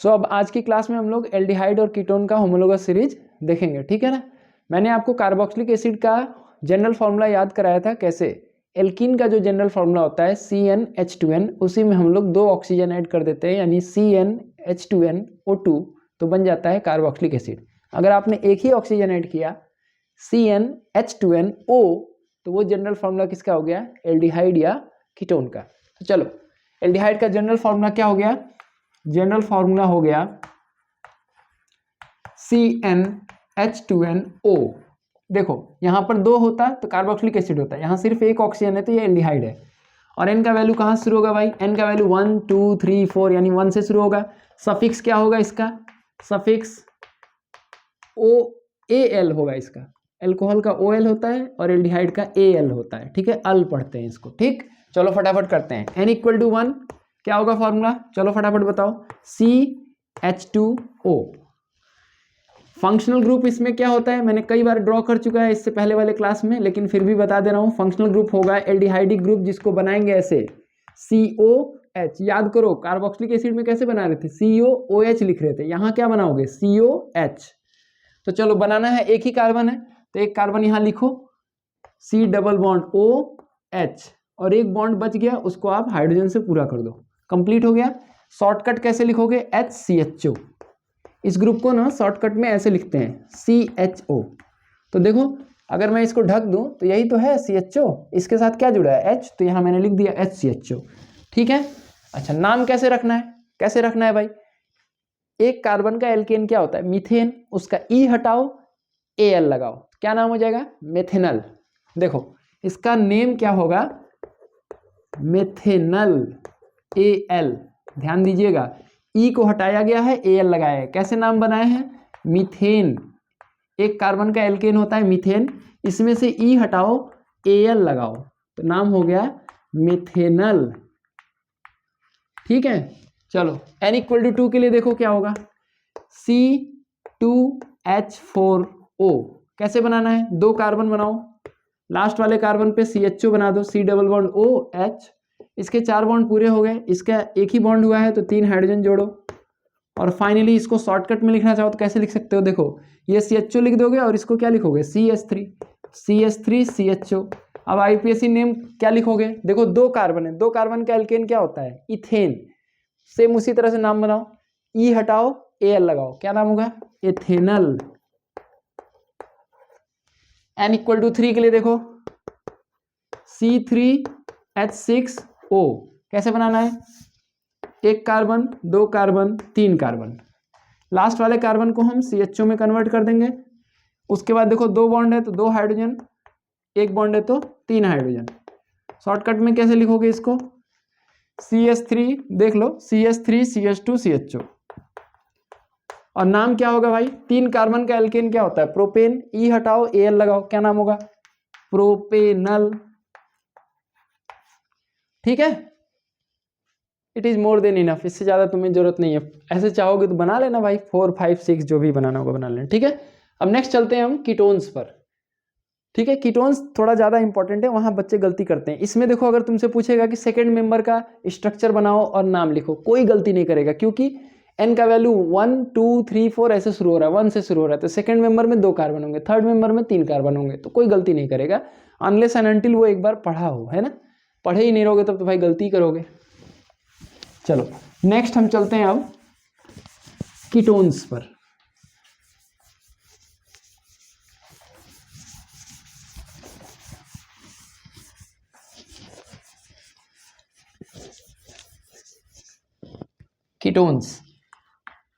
सो अब आज की क्लास में हम लोग एल्डिहाइड और कीटोन का होमोलोगस सीरीज देखेंगे, ठीक है ना। मैंने आपको कार्बोक्सिलिक एसिड का जनरल फार्मूला याद कराया था कैसे। एल्कीन का जो जनरल फार्मूला होता है CnH2n, उसी में हम लोग 2 ऑक्सीजन ऐड कर देते हैं यानी CnH2nO2, तो बन जाता है कार्बोक्सिलिक एसिड। अगर आपने एक ही ऑक्सीजन ऐड किया CnH2nO, तो वो जनरल फार्मूला किसका हो गया, एल्डिहाइड या कीटोन का। तो चलो एल्डिहाइड का जनरल फार्मूला क्या हो गया, जनरल फार्मूला हो गया CnH2nO। देखो यहाँ पर 2 होता तो कार्बोक्सिलिक एसिड होता है, यहाँ सिर्फ एक ऑक्सीजन है तो ये एल्डिहाइड है। और n का वैल्यू कहाँ से शुरू होगा भाई, n का वैल्यू 1 2 3 4 यानी 1 से शुरू होगा। सफिक्स क्या होगा इसका, सफिक्स OAL होगा इसका। अल्कोहल का OL होता है और एल्डिहाइड का AL होता है, ठीक है, अल पढ़ते हैं इसको, ठीक। चलो फटाफट करते हैं। n = 1 क्या होगा फॉर्मूला, चलो फटाफट बताओ, CH2O। फंक्शनल ग्रुप इसमें क्या होता है, मैंने कई बार ड्रॉ कर चुका है इससे पहले वाले क्लास में, लेकिन फिर भी बता दे रहा हूँ। फंक्शनल ग्रुप होगा एल्डिहाइडिक ग्रुप, जिसको बनाएंगे ऐसे COH। याद करो कार्बोक्सिलिक एसिड में कैसे बना रहे थे, COOH लिख रहे थे, यहाँ क्या बनाओगे COH। तो चलो बनाना है, एक ही कार्बन है तो एक कार्बन यहाँ लिखो C डबल बॉन्ड OH, और एक बॉन्ड बच गया उसको आप हाइड्रोजन से पूरा कर दो, कंप्लीट हो गया। शॉर्टकट कैसे लिखोगे, HCHO। इस ग्रुप को ना शॉर्टकट में ऐसे लिखते हैं CHO। तो देखो अगर मैं इसको ढक दूं तो यही तो है CHO, इसके साथ क्या जुड़ा है H, तो यहाँ मैंने लिख दिया HCHO, ठीक है। अच्छा नाम कैसे रखना है, कैसे रखना है भाई, एक कार्बन का एल्केन क्या होता है मीथेन, उसका E हटाओ AL लगाओ, क्या नाम हो जाएगा मेथेनल। देखो इसका नेम क्या होगा मेथेनल AL, ध्यान दीजिएगा E को हटाया गया है AL लगाया है, कैसे नाम बनाए हैं मीथेन। एक कार्बन का एल्केन होता है मीथेन, इसमें से E हटाओ AL लगाओ तो नाम हो गया मेथेनल, ठीक है। चलो n = 2 के लिए देखो क्या होगा C2H4O। कैसे बनाना है, 2 कार्बन बनाओ, लास्ट वाले कार्बन पे CHO बना दो C डबल बॉन्ड OH, इसके 4 बॉन्ड पूरे हो गए, इसका एक ही बॉन्ड हुआ है तो 3 हाइड्रोजन जोड़ो। और फाइनली इसको शॉर्टकट में लिखना चाहो तो कैसे लिख सकते हो, देखो ये CHO लिख दोगे और इसको क्या लिखोगे CH3CHO। अब IUPAC नेम क्या लिखोगे, देखो 2 कार्बन है, 2 कार्बन का एल्केन क्या होता है इथेन, सेम उसी तरह से नाम बनाओ, E हटाओ AL लगाओ, क्या नाम होगा एथेनल। n = 3 के लिए देखो C3H6O। कैसे बनाना है, एक कार्बन 2 कार्बन 3 कार्बन, लास्ट वाले कार्बन को हम CHO में कन्वर्ट कर देंगे। उसके बाद देखो 2 बॉन्ड है तो 2 हाइड्रोजन, एक बॉन्ड है तो 3 हाइड्रोजन। शॉर्टकट में कैसे लिखोगे इसको CH3, देख लो CH3CH2CHO। और नाम क्या होगा भाई, 3 कार्बन का एल्केन क्या होता है प्रोपेन, E हटाओ AL लगाओ, क्या नाम होगा प्रोपेनल, ठीक है। It is more than enough, इससे ज्यादा तुम्हें जरूरत नहीं है, ऐसे चाहोगे तो बना लेना भाई 4 5 6 जो भी बनाना होगा बना लेना, ठीक है। अब नेक्स्ट चलते हैं हम कीटोन्स पर, ठीक है। कीटोन्स थोड़ा ज्यादा इंपॉर्टेंट है, वहां बच्चे गलती करते हैं। इसमें देखो अगर तुमसे पूछेगा कि सेकंड मेंबर का स्ट्रक्चर बनाओ और नाम लिखो, कोई गलती नहीं करेगा, क्योंकि n का वैल्यू 1 2 3 4 ऐसे शुरू हो रहा है, 1 से शुरू हो रहा है, तो सेकंड मेंबर में 2 कार्बन होंगे, थर्ड मेंबर में 3 कार्बन होंगे, तो कोई गलती नहीं करेगा अनलेस एंड अनटिल वो एक बार पढ़ा हो, है ना। पढ़े ही नहीं रहोगे तब तो भाई गलती करोगे। चलो नेक्स्ट हम चलते हैं अब कीटोन्स पर।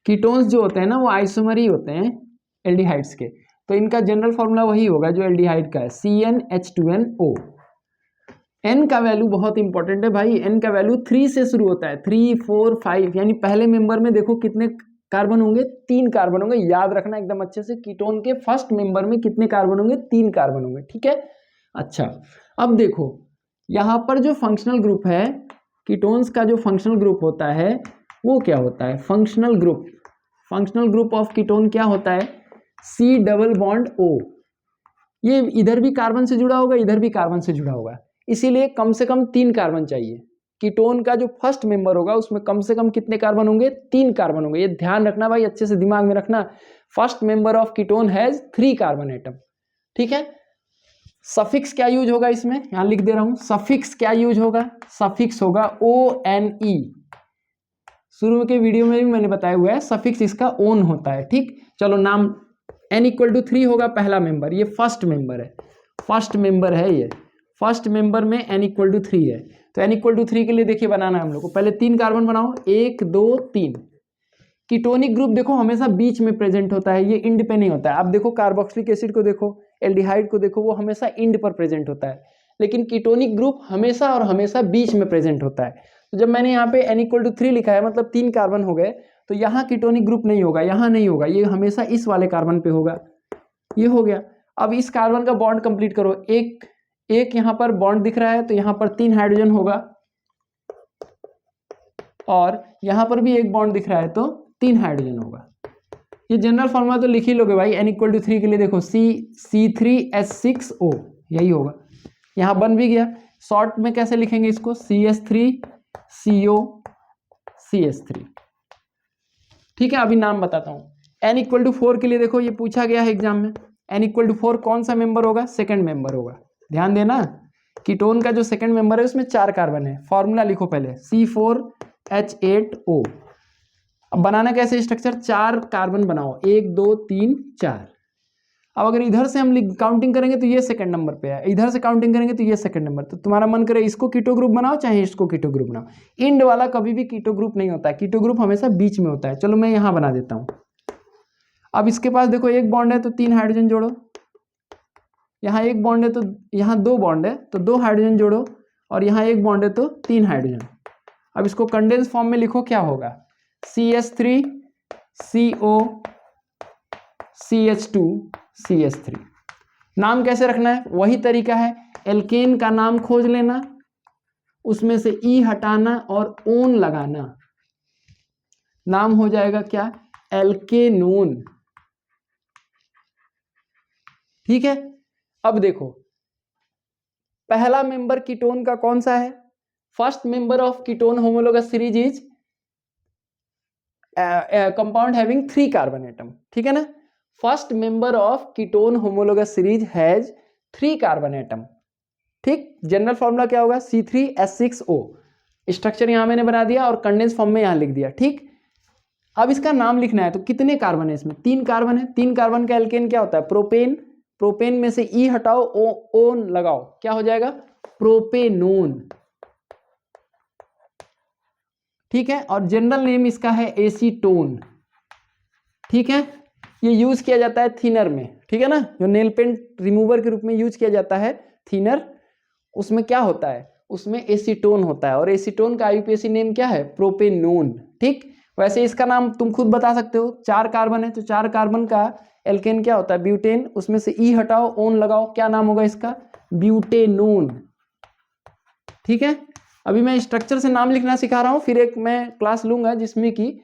कीटोन्स जो होते हैं ना वो आइसोमर ही होते हैं एल्डिहाइड्स के, तो इनका जनरल फॉर्मूला वही होगा जो एल्डिहाइड का है CnH2nO। n का वैल्यू बहुत इंपॉर्टेंट है भाई, n का वैल्यू 3 से शुरू होता है, 3 4 5 यानी पहले मेंबर में देखो कितने कार्बन होंगे 3 कार्बन होंगे, याद रखना एकदम अच्छे से, कीटोन के फर्स्ट मेंबर में कितने कार्बन होंगे 3 कार्बन होंगे, ठीक है। अच्छा अब देखो यहाँ पर जो फंक्शनल ग्रुप है कीटोन्स का, जो फंक्शनल ग्रुप होता है वो क्या होता है फंक्शनल ग्रुप ऑफ कीटोन क्या होता है C डबल बॉन्ड O। ये इधर भी कार्बन से जुड़ा होगा, इधर भी कार्बन से जुड़ा होगा, इसीलिए कम से कम 3 कार्बन चाहिए, कीटोन का जो फर्स्ट मेंबर होगा उसमें कम से कम कितने कार्बन होंगे, 3 कार्बन होंगे। ये ध्यान रखना भाई, अच्छे से दिमाग में रखना। First member of ketone has 3 carbon atom, ठीक है। सफिक्स क्या यूज होगा इसमें, यहां लिख दे रहा हूं, सफिक्स क्या यूज होगा, सफिक्स होगा ONE। शुरू के वीडियो में भी मैंने बताया हुआ है, सफिक्स इसका ओन होता है, ठीक। चलो नाम n=3 होगा पहला मेंबर, ये फर्स्ट मेंबर है, फर्स्ट मेंबर है ये, फर्स्ट मेंबर में n=3 है। तो n=3 के लिए देखिए बनाना है हम लोग को, पहले 3 कार्बन बनाओ, 1 2 3। कीटोनिक ग्रुप देखो हमेशा बीच में प्रेजेंट होता है, ये इंड पे नहीं होता है। आप देखो कार्बोक्सिलिक एसिड को देखो, एल्डिहाइड को देखो, वो हमेशा इंड पर प्रेजेंट होता है, लेकिन कीटोनिक ग्रुप हमेशा और हमेशा बीच में प्रेजेंट होता है। तो जब मैंने यहाँ पे n=3 लिखा है मतलब 3 कार्बन हो गए, तो यहाँ कीटोनिक ग्रुप नहीं होगा, यहाँ नहीं होगा, ये हमेशा इस वाले कार्बन पे होगा, ये हो गया। अब इस कार्बन का बॉन्ड कंप्लीट करो, एक यहाँ पर बॉन्ड दिख रहा है तो यहाँ पर 3 हाइड्रोजन होगा, और यहाँ पर भी एक बॉन्ड दिख रहा है तो 3 हाइड्रोजन होगा। ये जनरल फॉर्मूला तो लिख ही लोगे भाई, n=3 के लिए देखो C3H6O यही होगा, यहाँ बन भी गया। शॉर्ट में कैसे लिखेंगे इसको, CH3CO CH3, ठीक है। अभी नाम बताता हूँ। n=4 के लिए देखो, ये पूछा गया है एग्जाम में, n=4 कौन सा मेंबर होगा, सेकंड मेंबर होगा। ध्यान देना, कीटोन का जो सेकंड मेंबर है उसमें 4 कार्बन है। फॉर्मूला लिखो पहले, C4H8O। अब बनाना कैसे स्ट्रक्चर, 4 कार्बन बनाओ, 1 2 3 4। अब अगर इधर से हम काउंटिंग करेंगे तो ये सेकंड नंबर पे है, इधर से काउंटिंग करेंगे तो ये सेकंड नंबर। तो तुम्हारा मन करे इसको कीटो ग्रुप बनाओ चाहे इसको कीटो ग्रुप बनाओ, इंड वाला कभी भी कीटो ग्रुप नहीं होता है, कीटो ग्रुप हमेशा बीच में होता है। चलो मैं यहाँ बना देता हूँ। अब इसके पास देखो एक बॉन्ड है तो 3 हाइड्रोजन जोड़ो, यहाँ एक बॉन्ड है तो यहाँ 2 बॉन्ड है तो 2 हाइड्रोजन जोड़ो, और यहाँ एक बॉन्ड है तो 3 हाइड्रोजन। अब इसको कंडेंस फॉर्म में लिखो, क्या होगा, CH3CO CH2CH3। नाम कैसे रखना है, वही तरीका है, एल्केन का नाम खोज लेना, उसमें से ई हटाना और ओन लगाना, नाम हो जाएगा क्या, एल्केनोन, ठीक है। अब देखो पहला मेंबर कीटोन का कौन सा है, first member of ketone homologous series is compound having 3 carbon atom, ठीक है ना। First member of ketone homologous series has 3 carbon atom, ठीक। जनरल फॉर्मूला क्या होगा, C3H6O। स्ट्रक्चर यहां मैंने बना दिया और कंडेंस फॉर्म में यहां लिख दिया, ठीक। अब इसका नाम लिखना है, तो कितने कार्बन है इसमें, 3 कार्बन है। 3 कार्बन का एल्केन क्या होता है, प्रोपेन, प्रोपेन में से ई हटाओ, ओन लगाओ, क्या हो जाएगा, प्रोपेनोन, ठीक है। और जनरल नेम इसका है एसीटोन, ठीक है। ये यूज किया जाता है थिनर में, ठीक है ना, जो नेल पेंट रिमूवर के रूप में यूज किया जाता है थिनर, उसमें क्या होता है, उसमें एसीटोन होता है, और एसीटोन का आईयूपीएसी नेम क्या है, प्रोपेनोन, ठीक। वैसे इसका नाम तुम खुद बता सकते हो, 4 कार्बन है तो 4 कार्बन का एल्केन क्या होता है, ब्यूटेन, उसमें से ई हटाओ, ओन लगाओ, क्या नाम होगा इसका, ब्यूटेनोन, ठीक है। अभी मैं स्ट्रक्चर से नाम लिखना सिखा रहा हूं, फिर एक मैं क्लास लूंगा जिसमें कि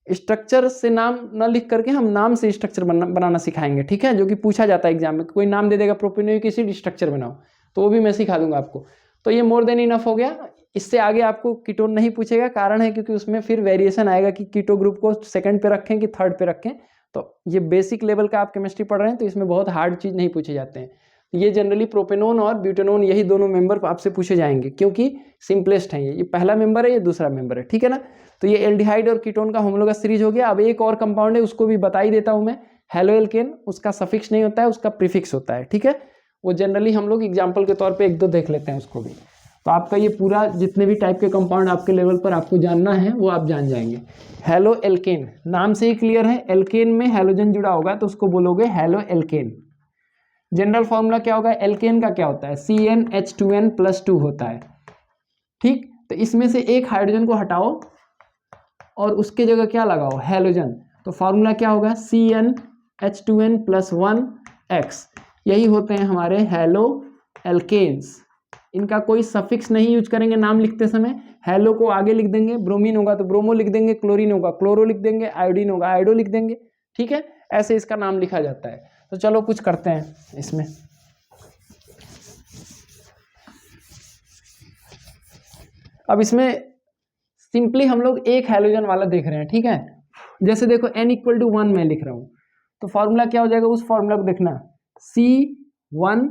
स्ट्रक्चर से नाम न लिख करके हम नाम से स्ट्रक्चर बनाना सिखाएंगे, ठीक है, जो कि पूछा जाता है एग्जाम में, कोई नाम दे देगा प्रोपेनोइक एसिड स्ट्रक्चर बनाओ, तो वो भी मैं सिखा दूंगा आपको। तो ये मोर देन इनफ हो गया, इससे आगे आपको कीटोन नहीं पूछेगा, कारण है क्योंकि उसमें फिर वेरिएशन आएगा कि कीटो ग्रुप को सेकंड पे रखें कि थर्ड पे रखें। तो ये बेसिक लेवल का आप केमिस्ट्री पढ़ रहे हैं तो इसमें बहुत हार्ड चीज नहीं पूछे जाते हैं। ये जनरली प्रोपेनोन और ब्यूटेनोन यही दोनों मेंबर आपसे पूछे जाएंगे, क्योंकि सिंपलेस्ट है, ये पहला मेंबर है, ये दूसरा मेंबर है, ठीक है ना। तो ये एल्डिहाइड और कीटोन का होमोलोगस सीरीज हो गया। अब एक और कंपाउंड है, उसको भी बता ही देता हूं मैं, हेलोएल्केन, उसका सफिक्स नहीं होता है, उसका प्रीफिक्स होता है, ठीक है। वो जनरली हम लोग एग्जाम्पल के तौर पर 1-2 देख लेते हैं उसको भी। तो आपका ये पूरा जितने भी टाइप के कंपाउंड आपके लेवल पर आपको जानना है वो आप जान जाएंगे। हेलोएल्केन नाम से ही क्लियर है, एल्केन में हेलोजन जुड़ा होगा तो उसको बोलोगे हेलोएल्केन। जनरल फॉर्मूला क्या होगा, एल्केन का क्या होता है, CnH2n+2 होता है, ठीक। तो इसमें से एक हाइड्रोजन को हटाओ और उसके जगह क्या लगाओ, हेलोजन, तो फॉर्मूला क्या होगा, CnH2n+1x। यही होते हैं हमारे हेलोएल्केन्स। इनका कोई सफिक्स नहीं यूज करेंगे नाम लिखते समय, हेलो को आगे लिख देंगे, ब्रोमीन होगा तो ब्रोमो लिख देंगे, क्लोरीन होगा क्लोरो लिख देंगे, आयोडीन होगा आयोडो लिख देंगे, ठीक है। ऐसे इसका नाम लिखा जाता है। तो चलो कुछ करते हैं इसमें। अब इसमें सिंपली हम लोग एक हाइड्रोजन वाला देख रहे हैं, ठीक है। जैसे देखो n=1 मैं लिख रहा हूँ, तो फॉर्मूला क्या हो जाएगा, उस फॉर्मूला को देखना, C1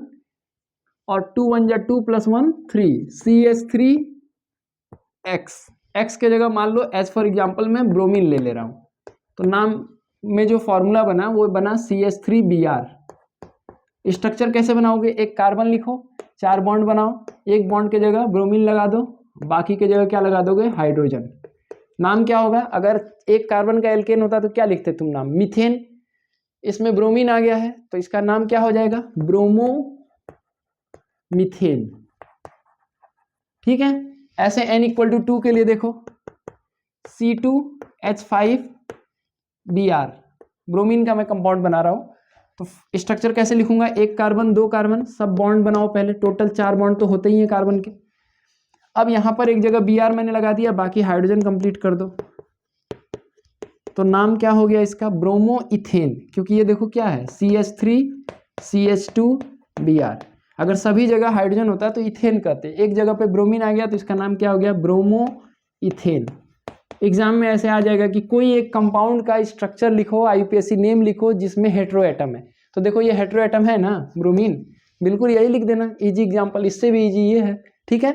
और 2 1 जा 2 + 1 3 CH3X, X के जगह मान लो एज फॉर एग्जाम्पल मैं ब्रोमीन ले रहा हूँ, तो नाम में जो फॉर्मूला बना वो बना CH3Br। स्ट्रक्चर कैसे बनाओगे, एक कार्बन लिखो, 4 बॉन्ड बनाओ, एक बॉन्ड के जगह ब्रोमीन लगा दो, बाकी के जगह क्या लगा दोगे, हाइड्रोजन। नाम क्या होगा, अगर एक कार्बन का एल्केन होता तो क्या लिखते तुम नाम, मीथेन। इसमें ब्रोमीन आ गया है तो इसका नाम क्या हो जाएगा, ब्रोमो मीथेन, ठीक है। ऐसे n=2 के लिए देखो, C2H5Br, ब्रोमीन का मैं कंपाउंड बना रहा हूं, तो स्ट्रक्चर कैसे लिखूंगा, एक कार्बन, 2 कार्बन, सब बॉन्ड बनाओ पहले, टोटल 4 बॉन्ड तो होते ही हैं कार्बन के। अब यहां पर एक जगह Br मैंने लगा दिया, बाकी हाइड्रोजन कंप्लीट कर दो, तो नाम क्या हो गया इसका, ब्रोमो इथेन, क्योंकि ये देखो क्या है, CH3CH2Br। अगर सभी जगह हाइड्रोजन होता तो इथेन कहते, एक जगह पे ब्रोमीन आ गया तो इसका नाम क्या हो गया, ब्रोमो इथेन। एग्जाम में ऐसे आ जाएगा कि कोई एक कंपाउंड का स्ट्रक्चर लिखो, IUPAC नेम लिखो जिसमें हेटेरो एटम है, तो देखो ये हेटेरो एटम है ना ब्रोमीन, बिल्कुल यही लिख देना, इजी एग्जाम्पल, इससे भी इजी ये है, ठीक है।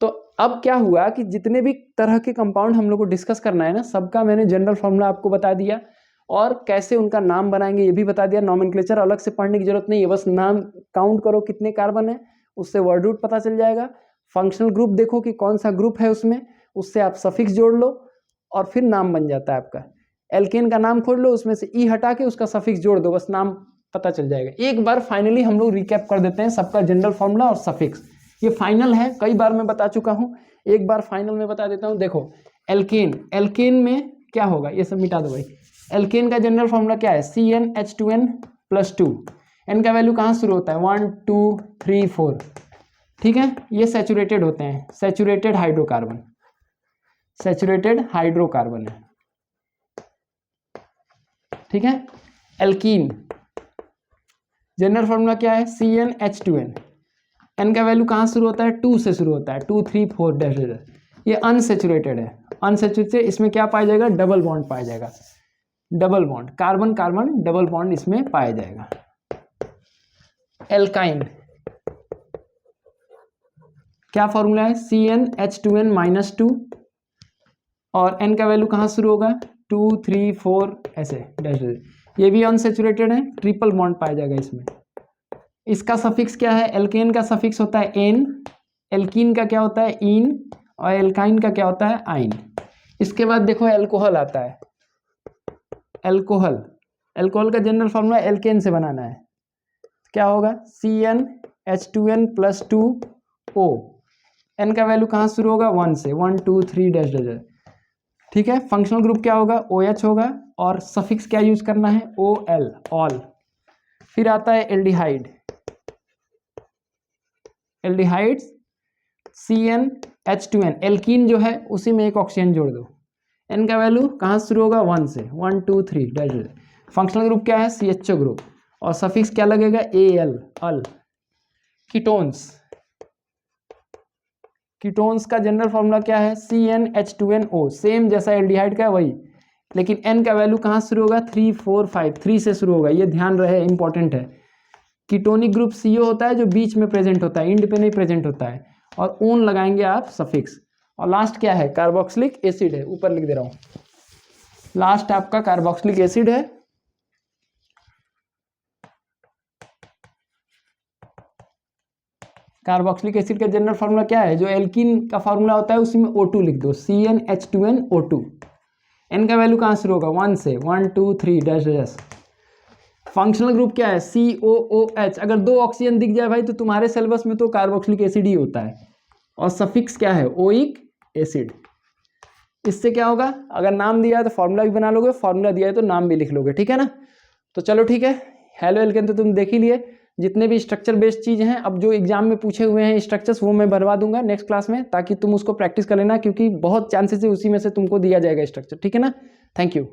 तो अब क्या हुआ कि जितने भी तरह के कंपाउंड हम लोग को डिस्कस करना है ना, सबका मैंने जनरल फॉर्मूला आपको बता दिया, और कैसे उनका नाम बनाएंगे ये भी बता दिया। नॉमेनक्लेचर अलग से पढ़ने की जरूरत नहीं है, बस नाम काउंट करो कितने कार्बन है, उससे वर्ड रूट पता चल जाएगा। फंक्शनल ग्रुप देखो कि कौन सा ग्रुप है उसमें, उससे आप सफिक्स जोड़ लो और फिर नाम बन जाता है आपका। एल्केन का नाम खोल लो, उसमें से ई हटा के उसका सफिक्स जोड़ दो, बस नाम पता चल जाएगा। एक बार फाइनली हम लोग रिकैप कर देते हैं सबका जनरल फॉर्मूला और सफिक्स, ये फाइनल है, कई बार मैं बता चुका हूं, एक बार फाइनल में बता देता हूं। देखो एल्केन, एल्केन में क्या होगा, ये सब मिटा दो भाई। एल्केन का जनरल फॉर्मूला क्या है, CnH2n+2, n का वैल्यू कहाँ शुरू होता है, 1 2 3 4, ठीक है। ये सैचुरेटेड होते हैं, सैचुरेटेड हाइड्रोकार्बन, सैचुरेटेड हाइड्रोकार्बन है, ठीक है। एल्कीन जनरल फॉर्मूला क्या है, CnH2n, n का वैल्यू कहाँ शुरू होता है, 2 से शुरू होता है, 2 3 4 डैश। ये अनसैचुरेटेड है, अनसैचुरेटेड, इसमें क्या पाया जाएगा, डबल बॉन्ड पाया जाएगा, double bond, carbon carbon double bond इसमें पाया जाएगा। एल्काइन क्या फॉर्मूला है, CnH2n-2, और n का वैल्यू कहाँ शुरू होगा, 2 3 4 ऐसे डैश। ये भी अनसैचुरेटेड है, ट्रिपल बॉन्ड पाया जाएगा इसमें। इसका सफिक्स क्या है, एल्केन का सफिक्स होता है एन, एल्कीन का क्या होता है इन, और एल्काइन का क्या होता है आइन। इसके बाद देखो एल्कोहल आता है, एल्कोहल, एल्कोहल का जनरल फॉर्मूला एल्केन से बनाना है, क्या होगा, CnH2n+2O, n का वैल्यू कहाँ शुरू होगा, 1 से, 1 2 3 डैश डैश, ठीक है। फंक्शनल ग्रुप क्या होगा, OH होगा, और सफिक्स क्या यूज करना है, OL, ऑल। फिर आता है एल्डिहाइड, एल्डिहाइड्स CnH2n, एल्कीन जो है उसी में एक ऑक्सीजन जोड़ दो, n का वैल्यू कहाँ शुरू होगा, 1 से, 1 2 3 डैश। फंक्शनल ग्रुप क्या है, CHO ग्रुप, और सफिक्स क्या लगेगा, AL, अल। कीटोन्स, कीटोन्स का जनरल फॉर्मूला क्या है, CnH2nO, सेम जैसा एल्डिहाइड का है वही, लेकिन n का वैल्यू कहाँ शुरू होगा, 3 4 5, 3 से शुरू होगा, ये ध्यान रहे, इंपॉर्टेंट है। कीटोनिक ग्रुप CO होता है जो बीच में प्रेजेंट होता है, इंड पे नहीं प्रेजेंट होता है, और ओन लगाएंगे आप सफिक्स। और लास्ट क्या है, कार्बोक्सिलिक एसिड है, ऊपर लिख दे रहा हूं, लास्ट आपका कार्बोक्सिलिक एसिड है। कार्बोक्सिलिक एसिड का जनरल फार्मूला क्या है, जो एल्कीन का फार्मूला होता है उसी में O2 लिख दो, CnH2nO2। n का वैल्यू कहाँ शुरू होगा, 1 से, 1 2 3 डैश डैश। फंक्शनल ग्रुप क्या है, COOH, अगर 2 ऑक्सीजन दिख जाए भाई तो तुम्हारे सिलेबस में तो कार्बोक्सिलिक एसिड ही होता है। और सफिक्स क्या है, ओइक एसिड। इससे क्या होगा, अगर नाम दिया है तो फॉर्मूला भी बना लोगे, फॉर्मूला दिया है तो नाम भी लिख लोगे, ठीक है ना। तो चलो ठीक है, हेलो एल्केन तो तुम देख ही लिए, जितने भी स्ट्रक्चर बेस्ड चीज़ हैं, अब जो एग्जाम में पूछे हुए हैं स्ट्रक्चर्स वो मैं भरवा दूंगा नेक्स्ट क्लास में, ताकि तुम उसको प्रैक्टिस कर लेना, क्योंकि बहुत चांसेस है उसी में से तुमको दिया जाएगा स्ट्रक्चर, ठीक है ना। Thank you.